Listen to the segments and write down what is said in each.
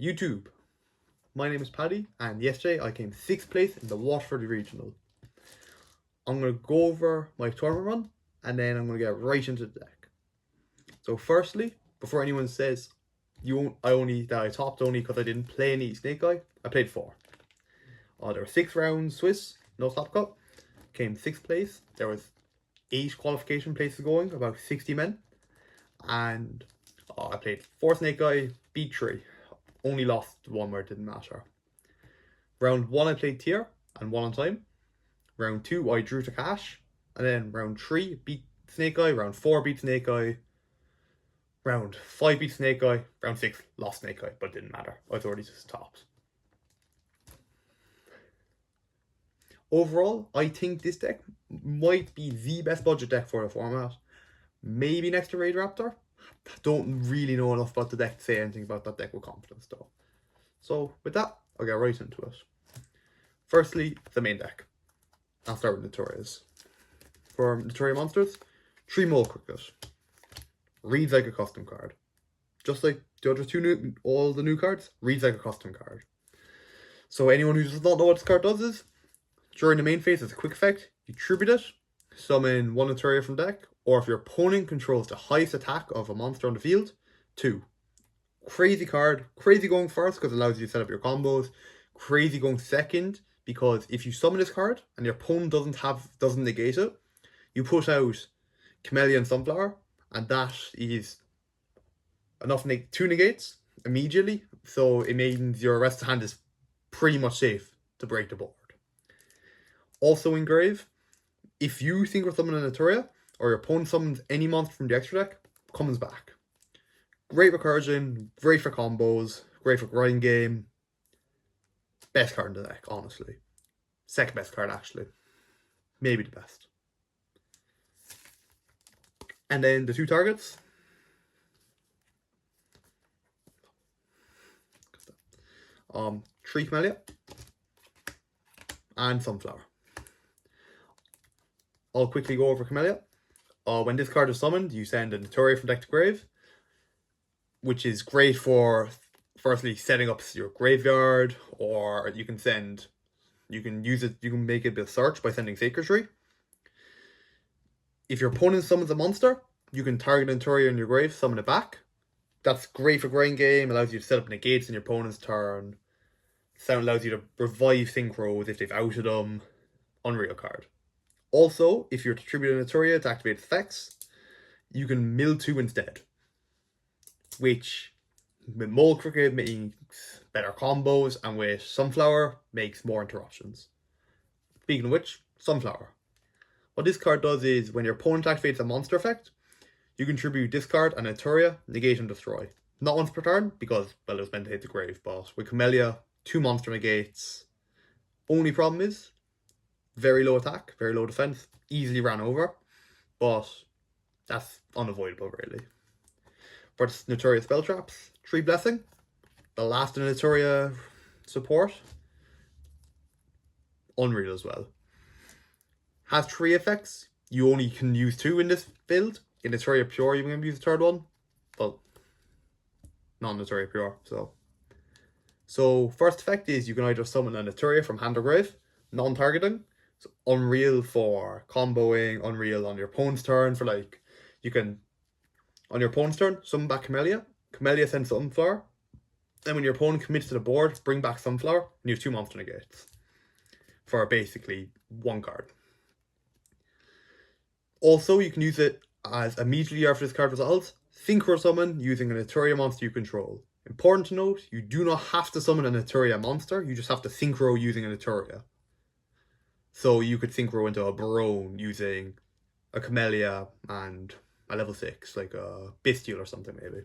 YouTube. My name is Paddy, and yesterday I came 6th place in the Waterford Regional. I'm going to go over my tournament run, and then I'm going to get right into the deck. So firstly, before anyone says I topped only because I didn't play any Snake Eye, I played 4. There were 6 rounds Swiss, no top cut. Came 6th place. There was 8 qualification places going, about 60 men. And I played 4 Snake Eye, beat 3. Only lost 1 where it didn't matter. Round 1 I played tier and won on time. Round 2 I drew to cash. And then round 3 beat Snake Eye. Round 4 beat Snake Eye. Round 5 beat Snake Eye. Round 6 lost Snake Eye, but it didn't matter. I was already just topped. Overall, I think this deck might be the best budget deck for the format. Maybe next to Raid Raptor. Don't really know enough about the deck to say anything about that deck with confidence though. So with that, I'll get right into it. Firstly, the main deck. I'll start with Naturia's. For Naturia monsters, 3 Mole Cricket. Reads like a custom card. Just like the other all the new cards, reads like a custom card. So anyone who does not know what this card does is, during the main phase as a quick effect, you tribute it, summon 1 Naturia from deck, or if your opponent controls the highest attack of a monster on the field, 2. Crazy card, crazy going first because it allows you to set up your combos, crazy going second because if you summon this card and your opponent doesn't negate it, you put out Camellia and Sunflower, and that is enough 2 negates immediately, so it means your rest of hand is pretty much safe to break the board. Also in Grave, if you think of summoning a Naturia, or your opponent summons any monster from the extra deck, comes back. Great recursion, great for combos, great for grind game. Best card in the deck, honestly. Second best card, actually. Maybe the best. And then the 2 targets. 3 Camellia and Sunflower. I'll quickly go over Camellia. When this card is summoned, you send a Naturia from deck to grave, which is great for firstly setting up your graveyard, or you can make it a bit of search by sending Sacred Tree. If your opponent summons a monster, you can target a Naturia in your grave, summon it back. That's great for grind game, allows you to set up negates in your opponent's turn. Sound allows you to revive synchros if they've outed them. Unreal card. Also, if you're to tribute a Naturia to activate its effects, you can mill 2 instead. Which, with Mole Cricket, makes better combos, and with Sunflower, makes more interruptions. Speaking of which, Sunflower. What this card does is, when your opponent activates a monster effect, you can tribute this card and Naturia, negate and destroy. Not once per turn, because, well, it was meant to hit the grave, but with Camellia, 2 monster negates. Only problem is, very low attack, very low defense, easily ran over, but that's unavoidable really. For the Naturia spell traps, 3 Blessing, the last in Naturia support, unreal as well. Has 3 effects, you only can use 2 in this build. In Naturia Pure you can use the 3rd one, but not Naturia Pure. So first effect is you can either summon a Naturia from hand or grave, non-targeting. So unreal for comboing, unreal on your opponent's turn for you can, on your opponent's turn, summon back Camellia. Camellia sends Sunflower. And when your opponent commits to the board, bring back Sunflower, and you have 2 monster negates. For basically 1 card. Also, you can use it as immediately after this card resolves, Synchro Summon using a Naturia monster you control. Important to note, you do not have to summon a Naturia monster, you just have to Synchro using a Naturia. So you could Synchro into a Barone using a Camellia and a level 6, like a Bestial or something maybe.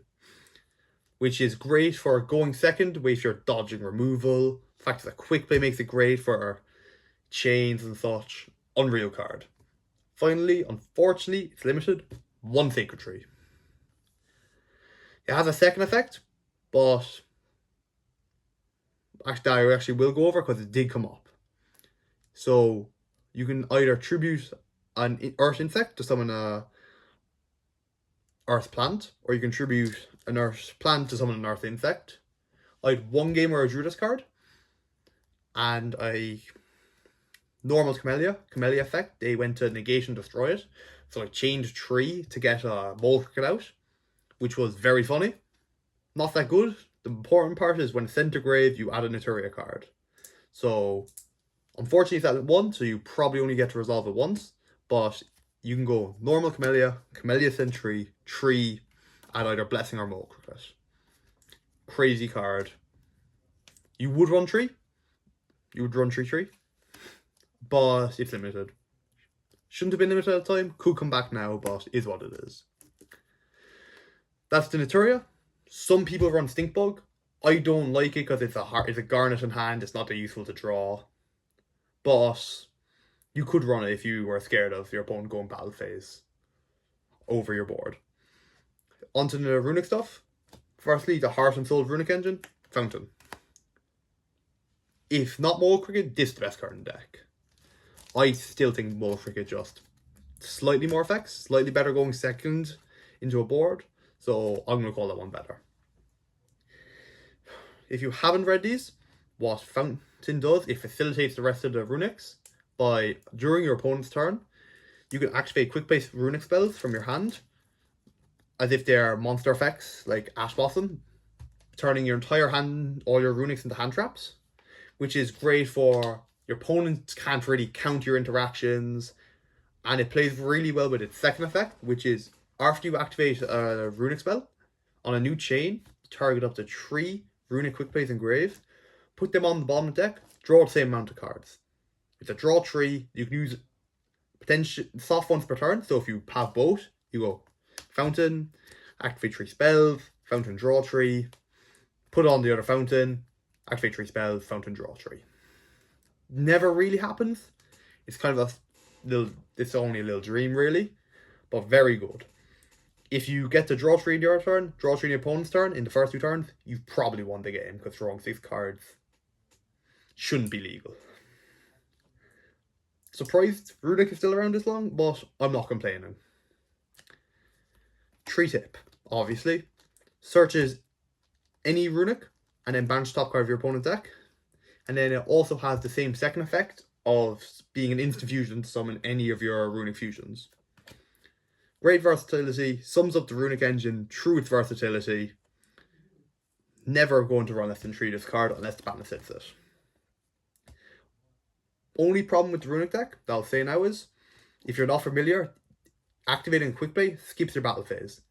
Which is great for going second, if you're dodging removal. The fact that a quick play makes it great for chains and such. Unreal card. Finally, unfortunately, it's limited. 1 Sacred Tree. It has a second effect, but I actually will go over because it did come up. So you can either tribute an Earth Insect to summon a Earth Plant, or you can tribute an Earth Plant to summon an Earth Insect, I had one game where I drew this card, and I normal Camellia effect. They went to negate and destroy it, so I chained 3 to get a Mole Cricket out, which was very funny. Not that good. The important part is when it's sent to grave, you add a Naturia card. So, unfortunately, it's at 1, so you probably only get to resolve it once. But you can go normal Camellia send 3, add either Blessing or Mole Cricket. Crazy card. You would run 3. You would run 3/3. But it's limited. Shouldn't have been limited at the time. Could come back now, but is what it is. That's the Naturia. Some people run Stinkbug. I don't like it because it's a garnet in hand. It's not that useful to draw. But you could run it if you were scared of your opponent going battle phase over your board. Onto the Runick stuff. Firstly, the Heart and Soul Runick engine, Fountain. If not Mole Cricket, this is the best card in the deck. I still think Mole Cricket just slightly more effects, slightly better going second into a board. So I'm going to call that one better. If you haven't read these, what Fountain does, it facilitates the rest of the Runicks by, during your opponent's turn, you can activate quick-based Runick spells from your hand as if they're monster effects like Ash Blossom, turning your entire hand, all your Runicks into hand traps, which is great for your opponent can't really count your interactions, and it plays really well with its second effect, which is after you activate a Runick spell on a new chain, target up to 3 Runick Quick Plays engraved, put them on the bottom of the deck, draw the same amount of cards. It's a draw 3, you can use potential soft ones per turn, so if you have both, you go Fountain, activate 3 spells, Fountain draw 3, put on the other Fountain, activate 3 spells, Fountain draw 3. Never really happens. It's kind of it's only a little dream really, but very good. If you get to draw 3 in your turn, draw 3 in your opponent's turn, in the first 2 turns, you've probably won the game because drawing 6 cards shouldn't be legal. Surprised Runick is still around this long, but I'm not complaining. 3 tip, obviously. Searches any Runick and then banish top card of your opponent's deck. And then it also has the same second effect of being an instant fusion to summon any of your Runick fusions. Great versatility, sums up the Runick engine through its versatility. Never going to run less than 3 this card unless the banner sits it. Only problem with the Runick deck that I'll say now is, if you're not familiar, activating Quick Play skips your battle phase.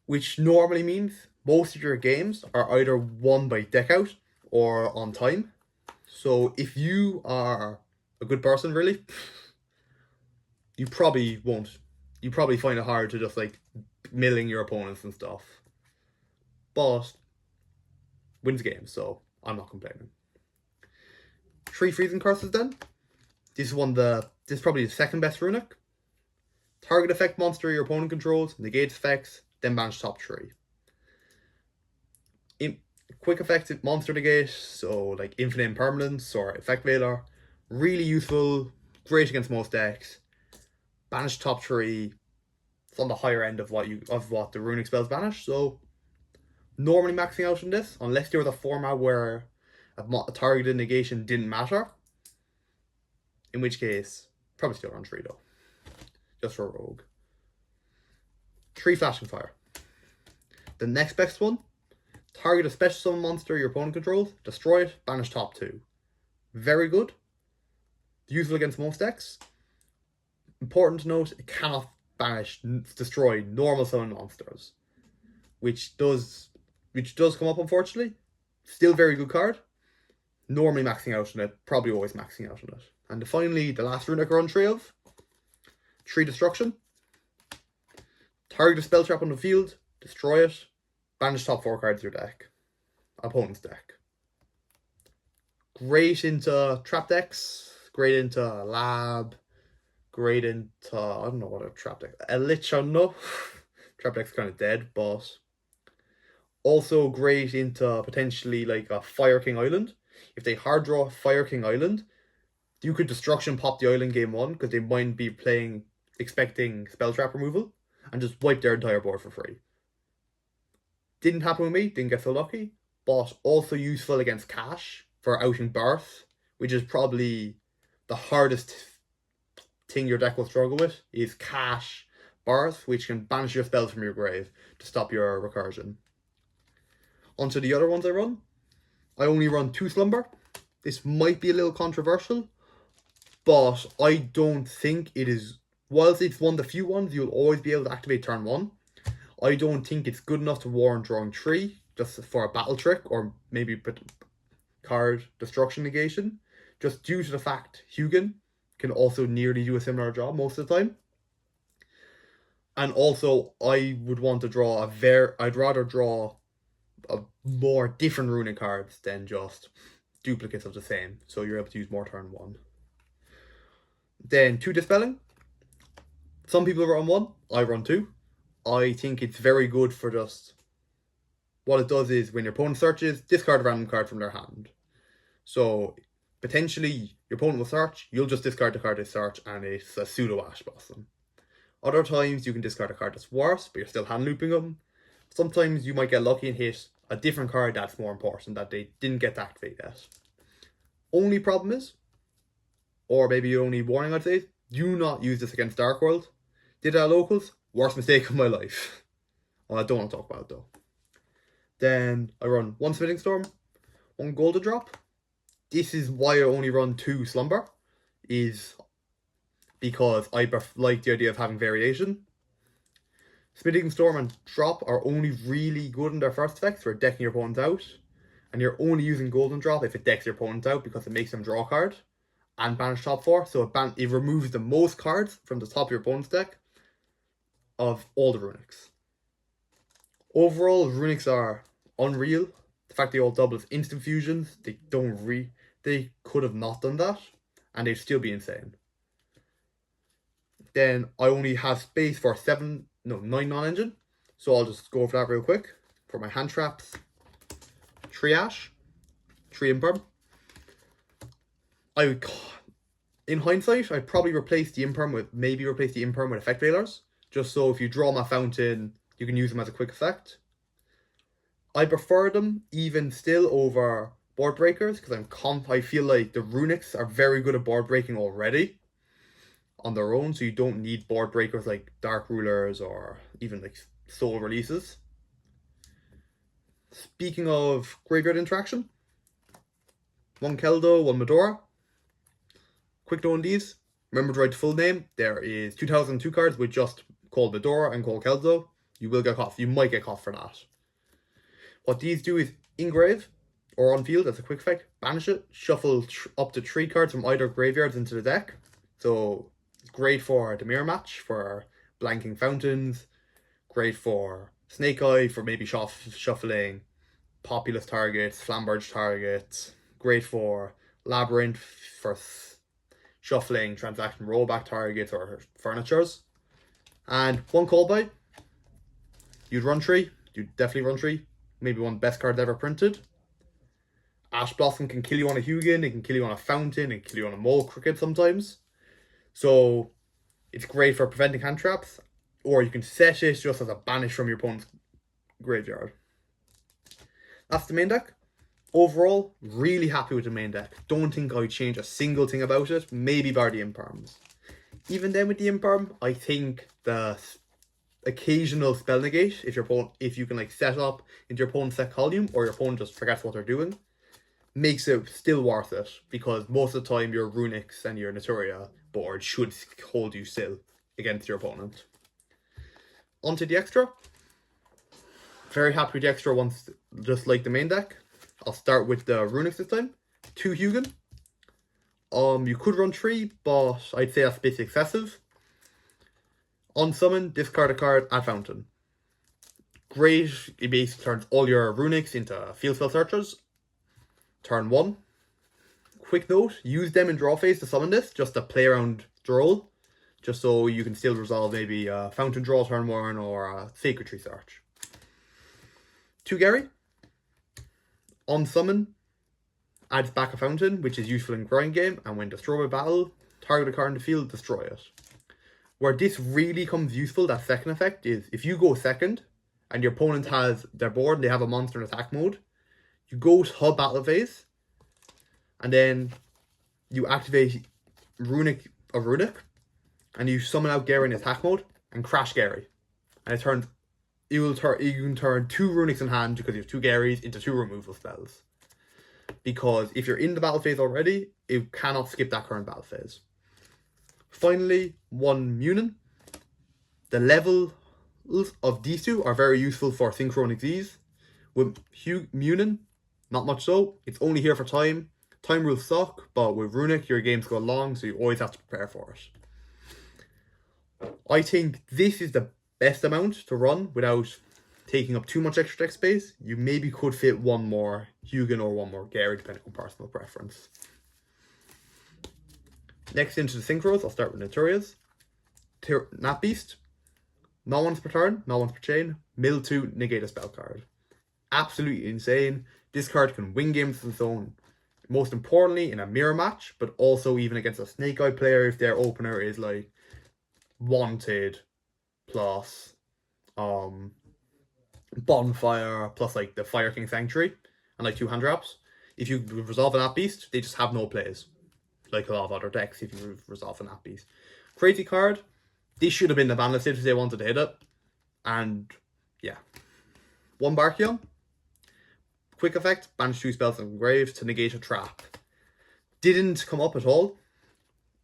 Which normally means most of your games are either won by deck out or on time. So if you are a good person, really, you probably won't. You probably find it hard to just like milling your opponents and stuff. But wins games, so I'm not complaining. 3 freezing curses then. This is probably the second best Runick. Target effect monster your opponent controls, negates effects, then banish top 3. Quick effects monster negate, so like infinite impermanence or effect veiler, really useful, great against most decks. Banish top 3. It's on the higher end of what the Runick spells banish, so normally maxing out on this, unless there was a format where a targeted negation didn't matter, in which case probably still run 3 though, just for rogue. 3 flashing fire. The next best one, target a special summon monster your opponent controls, destroy it, banish top 2. Very good. Useful against most decks. Important to note, it cannot destroy normal summon monsters. Which does come up unfortunately. Still very good card. Normally maxing out on it, probably always maxing out on it. And finally, the last Runick run 3 of. 3 destruction. Target a spell trap on the field, destroy it, banish top 4 cards of your deck. Opponent's deck. Great into trap decks, great into lab, great into, I don't know what a trap deck, a Lich, I don't know. Trap deck's kind of dead, but also great into potentially like a Fire King Island. If they hard draw Fire King Island, you could destruction pop the island game 1 because they might be expecting spell trap removal and just wipe their entire board for free. Didn't happen with me, didn't get so lucky, but also useful against Cash for outing Birth, which is probably the hardest thing your deck will struggle with, is Cash Birth, which can banish your spells from your grave to stop your recursion. Onto the other ones I run. I only run 2 Slumber. This might be a little controversial, but I don't think it is. Whilst it's one of the few ones you'll always be able to activate turn 1, I don't think it's good enough to warrant drawing 3 just for a battle trick or maybe card destruction negation, just due to the fact Hugin can also nearly do a similar job most of the time. And also, I would want to draw I'd rather draw a more different Runick cards than just duplicates of the same, so you're able to use more turn 1. Then 2 Dispelling. Some people run 1, I run 2. I think it's very good for just... What it does is, when your opponent searches, discard a random card from their hand. So, potentially, your opponent will search, you'll just discard the card they search, and it's a pseudo Ash Blossom. Other times, you can discard a card that's worse, but you're still hand looping them. Sometimes you might get lucky and hit a different card that's more important that they didn't get to activate yet. Only problem is, or maybe only warning I'd say, do not use this against Dark World. Did it at locals? Worst mistake of my life. I don't want to talk about it though. Then I run 1 Smithing Storm, 1 Golden Drop. This is why I only run 2 Slumber, is because I like the idea of having variation. Smithing Storm and Drop are only really good in their first effects for decking your opponent out, and you're only using Golden Drop if it decks your opponent out because it makes them draw a card and banish top 4, so it removes the most cards from the top of your opponent's deck of all the Runicks. Overall, Runicks are unreal. The fact they all double as instant fusions, they could have not done that, and they'd still be insane. Then I only have space for 9 non-engine, so I'll just go over that real quick. For my hand traps, 3 Ash, 3 Imperm. In hindsight, I'd probably replace the Imperm with Effect Veilers, just so if you draw my Fountain, you can use them as a quick effect. I prefer them even still over Board Breakers, because I feel like the Runicks are very good at board breaking already on their own, so you don't need board breakers like Dark Rulers or even like Soul Releases. Speaking of graveyard interaction, 1 Keldo, 1 Medora. Quick note on these, remember to write the full name. There is 2002 cards with just called Medora and called Keldo. You will get caught. You might get caught for that. What these do is engrave or on field as a quick effect, banish it, shuffle up to 3 cards from either graveyards into the deck. So it's great for the mirror match, for blanking fountains, great for Snake Eye, for maybe shuffling populous targets, flamberge targets, great for Labyrinth, for shuffling transaction rollback targets or furnitures. And 1 Cold Bite, you'd definitely run 3, maybe one of the best cards ever printed. Ash Blossom can kill you on a Hugin, it can kill you on a Fountain, it can kill you on a Mole Cricket sometimes. So it's great for preventing hand traps, or you can set it just as a banish from your opponent's graveyard. That's the main deck. Overall, really happy with the main deck. Don't think I would change a single thing about it, maybe bar the Imperms. Even then with the Imperm, I think the occasional spell negate, if you can like set up into your opponent's set column, or your opponent just forgets what they're doing, makes it still worth it, because most of the time your Runicks and your Naturia board should hold you still against your opponent. Onto the extra. Very happy with the extra ones, just like the main deck. I'll start with the Runicks this time. 2 Hugin. You could run 3, but I'd say that's a bit excessive. On summon, discard a card at Fountain. Great, it basically turns all your Runicks into field spell searchers. Turn 1. Quick note, use them in draw phase to summon this, just to play around the roll, just so you can still resolve maybe a Fountain draw turn 1 or a Sacred Tree search. 2 Gary. On summon, adds back a Fountain, which is useful in grind game, and when destroyed by battle, target a card in the field, destroy it. Where this really comes useful, that second effect, is if you go second, and your opponent has their board and they have a monster in attack mode, You go to hub battle phase, and then you activate Runick, and you summon out Gary in attack mode and crash Gary. And it turns, you can turn 2 Runicks in hand because you have 2 Garys into 2 removal spells. Because if you're in the battle phase already, you cannot skip that current battle phase. Finally, 1 Munin. The levels of these 2 are very useful for Synchronic Z's. With Munin, not much so. It's only here for time. Time rules suck, but with Runick, your games go long, so you always have to prepare for it. I think this is the best amount to run without taking up too much extra deck space. You maybe could fit 1 more Hugin or 1 more Gary, depending on personal preference. Next into the Synchros, I'll start with Naturia's. Nat Beast. Not once per turn, not once per chain. Mill 2, negate a spell card. Absolutely insane. This card can win games on its own. Most importantly, in a mirror match, but also even against a Snake Eye player if their opener is like Wanted plus Bonfire plus like the Fire King Sanctuary and like 2 hand drops. If you resolve an Nat Beast, they just have no plays. Like a lot of other decks if you resolve an Nat Beast. Crazy card. This should have been the ban list if they wanted to hit it. And yeah. 1 Barkion. Quick effect, banish 2 spells from grave to negate a trap. Didn't come up at all.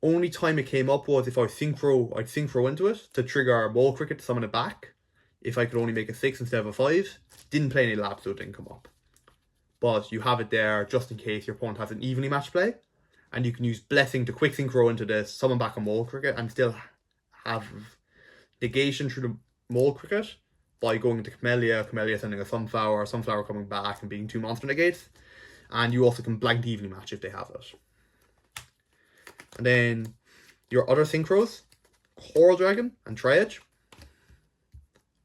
Only time it came up was if I'd synchro into it to trigger Mole Cricket to summon it back. If I could only make a 6 instead of a 5. Didn't play any labs, so it didn't come up. But you have it there just in case your opponent has an evenly matched play. And you can use Blessing to quick synchro into this, summon back a Mole Cricket, and still have negation through the Mole Cricket by going into Camellia sending a Sunflower coming back and being 2 monster negates. And you also can blank the evenly match if they have it. And then your other synchros, Coral Dragon and Triage.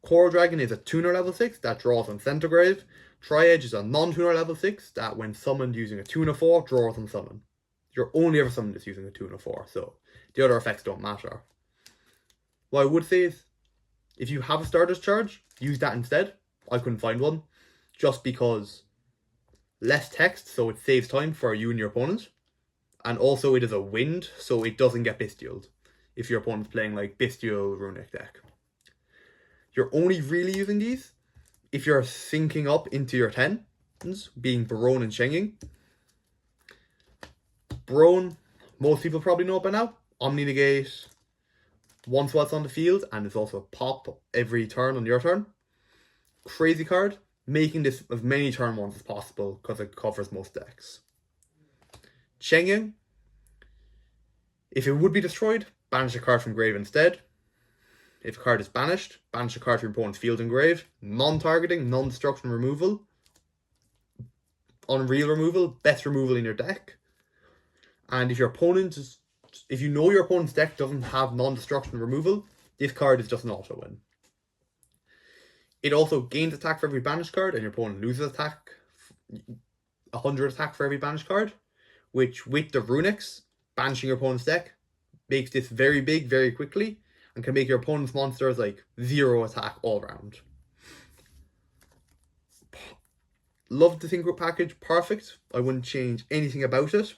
Coral Dragon is a tuner level 6 that draws on Centigrave. Triage is a non-tuner level 6 that when summoned using a tuner 4, draws on summon. You're only ever summoned this using a tuner 4, so the other effects don't matter. What I would say is, if you have a Stardust Charge, use that instead. I couldn't find one, just because less text, so it saves time for you and your opponent. And also it is a wind, so it doesn't get bestialed if your opponent's playing like Bestial Runick deck. You're only really using these if you're syncing up into your 10s, being Barone and Shenging. Barone, most people probably know it by now. Omni Negate, once while it's on the field, and it's also a pop every turn on your turn. Crazy card, making this as many turn 1s as possible because it covers most decks. Shenging, if it would be destroyed, banish a card from grave instead. If a card is banished, banish a card from your opponent's field and grave. Non-targeting, non-destruction removal. Unreal removal, best removal in your deck. And if your opponent is, if you know your opponent's deck doesn't have non-destruction removal, this card is just an auto-win. It also gains attack for every banished card, and your opponent loses attack, 100 attack for every banished card, which with the Runicks, banishing your opponent's deck, makes this very big very quickly, and can make your opponent's monsters like 0 attack all round. Love the Synchro package, perfect. I wouldn't change anything about it.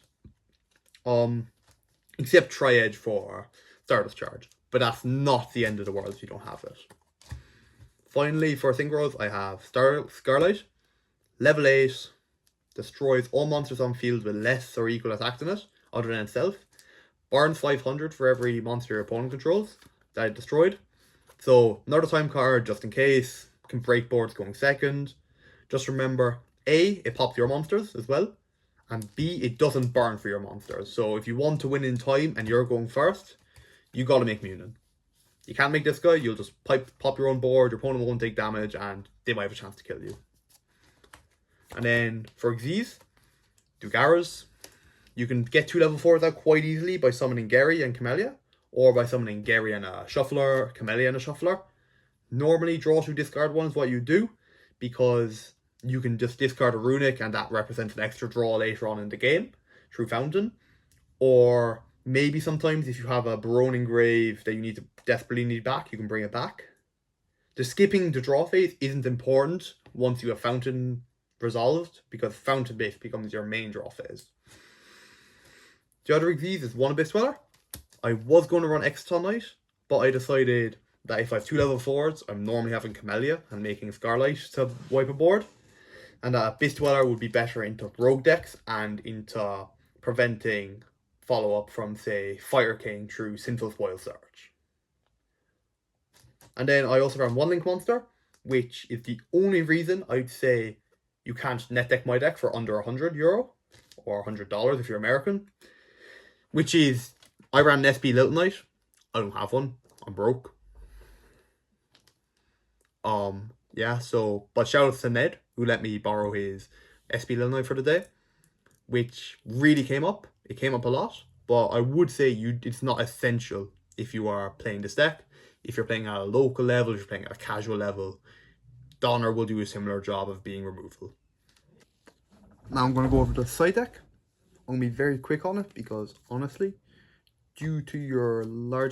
Except Triage for Stardust Charge. But that's not the end of the world if you don't have it. Finally, for Synchros, I have Scarlight. Level 8. Destroys all monsters on field with less or equal attack than it, other than itself. Burns 500 for every monster your opponent controls that it destroyed. So, another time card, just in case. Can break boards going second. Just remember, A, it pops your monsters as well. And B, it doesn't burn for your monsters. So if you want to win in time and you're going first, you got to make Munin. You can't make this guy, you'll just pop your own board, your opponent won't take damage, and they might have a chance to kill you. And then for Xyz, do Garas. You can get 2 level 4s out quite easily by summoning Gary and Camellia, or by summoning Gary and a Shuffler, Camellia and a Shuffler. Normally, draw 2, discard 1 is what you do, because you can just discard a Runick and that represents an extra draw later on in the game through Fountain. Or maybe sometimes if you have a Barone Engrave that you desperately need back, you can bring it back. The skipping the draw phase isn't important once you have Fountain resolved because Fountain base becomes your main draw phase. The other exist is one Abyss Dweller. I was going to run Exton Knight, but I decided that if I have 2 level 4s, I'm normally having Camellia and making Scarlight to wipe a board. And that Abyss Dweller would be better into rogue decks and into preventing follow-up from, say, Fire King through Sinful Spoil Search. And then I also ran One Link Monster, which is the only reason I'd say you can't net deck my deck for under €100 or $100 if you're American. Which is, I ran an SB Little Knight. I don't have one. I'm broke. Yeah, so, but shout out to Ned, who let me borrow his SB Little Knight for the day, which really came up. It came up a lot, but I would say it's not essential if you are playing this deck. If you're playing at a local level, if you're playing at a casual level, Donner will do a similar job of being removal. Now I'm going to go over the side deck. I'm going to be very quick on it because, honestly, due to your low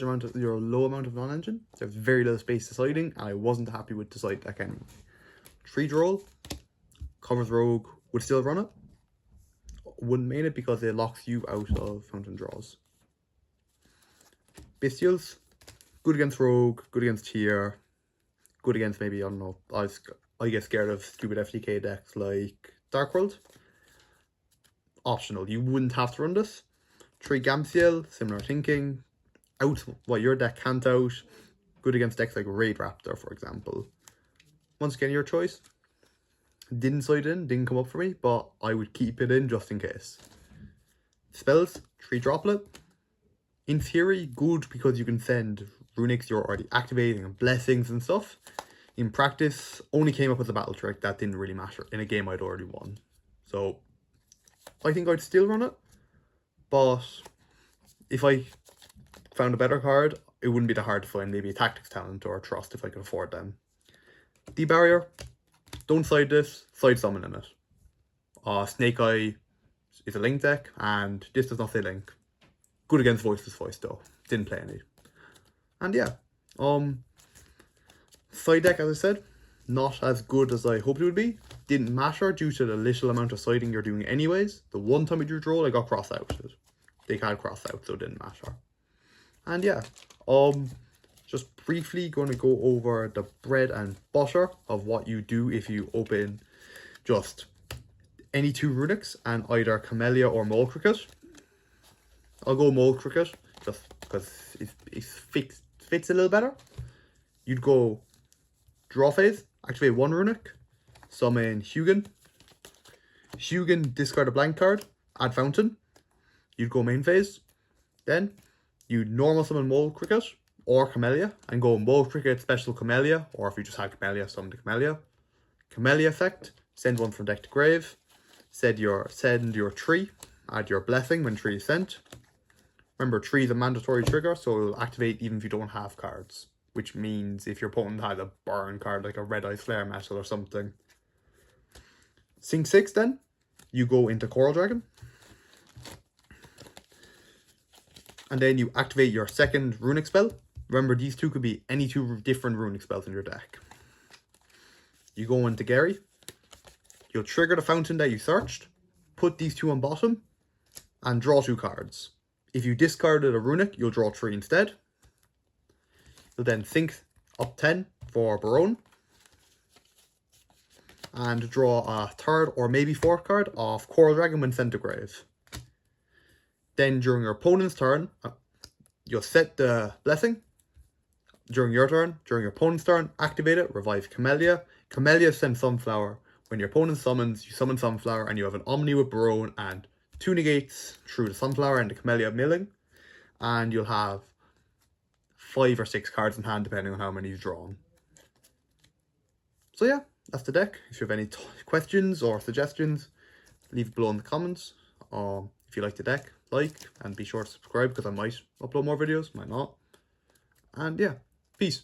amount of non-engine, there's very little space deciding, and I wasn't happy with the side deck anyway. 3 draw, covers rogue, would still run it. Wouldn't main it because it locks you out of fountain draws. Bestials, good against rogue, good against tier, good against maybe, I don't know, I get scared of stupid FTK decks like Dark World. Optional, you wouldn't have to run this. 3 Gamciel, similar thinking. Out what your deck can't out. Good against decks like Raid Raptor, for example. Once again, your choice. Didn't slide in, didn't come up for me, but I would keep it in just in case. Spells, 3 Droplet. In theory, good because you can send Runicks you're already activating and blessings and stuff. In practice, only came up as a battle trick that didn't really matter in a game I'd already won. So, I think I'd still run it. But if I found a better card, it wouldn't be that hard to find. Maybe a Tactics Talent or a Trust if I could afford them. Debarrier, don't side this, side summon in it. Snake Eye is a link deck, and this does not say link. Good against Voiceless Voice though. Didn't play any. And yeah, side deck, as I said, not as good as I hoped it would be. Didn't matter due to the little amount of siding you're doing anyways. The one time I drew draw, I got cross outed. They had cross out, so it didn't matter. And yeah, just briefly going to go over the bread and butter of what you do if you open just any 2 Runicks and either Camellia or Mole Cricket. I'll go Mole Cricket just because it fits a little better. You'd go draw phase, activate 1 Runick, summon Hugin. Hugin, discard a blank card, add Fountain. You'd go main phase. Then you'd normal summon Mole Cricket or Camellia and go Mole Cricket special Camellia, or if you just had Camellia, summon the Camellia. Camellia effect, send 1 from deck to grave. Send your 3, add your blessing when 3 is sent. Remember, 3 is a mandatory trigger, so it will activate even if you don't have cards. Which means if your opponent had a burn card like a Red Eye Flare Metal or something. Sink 6 then, you go into Coral Dragon. And then you activate your second Runick spell. Remember, these 2 could be any 2 different Runick spells in your deck. You go into Gary. You'll trigger the fountain that you searched. Put these 2 on bottom. And draw 2 cards. If you discarded a Runick, you'll draw 3 instead. You'll then think up 10 for Barone. And draw a 3rd or maybe 4th card of Coral Dragon when sent to grave. Then during your opponent's turn, you'll set the blessing. During your turn, during your opponent's turn, activate it, revive Camellia. Camellia sends Sunflower. When your opponent summons, you summon Sunflower and you have an Omni with Barone and 2 negates through the Sunflower and the Camellia milling. And you'll have 5 or 6 cards in hand depending on how many you've drawn. So yeah, that's the deck. If you have any questions or suggestions, leave it below in the comments. If you like the deck, like, and be sure to subscribe because I might upload more videos, might not. And yeah, peace.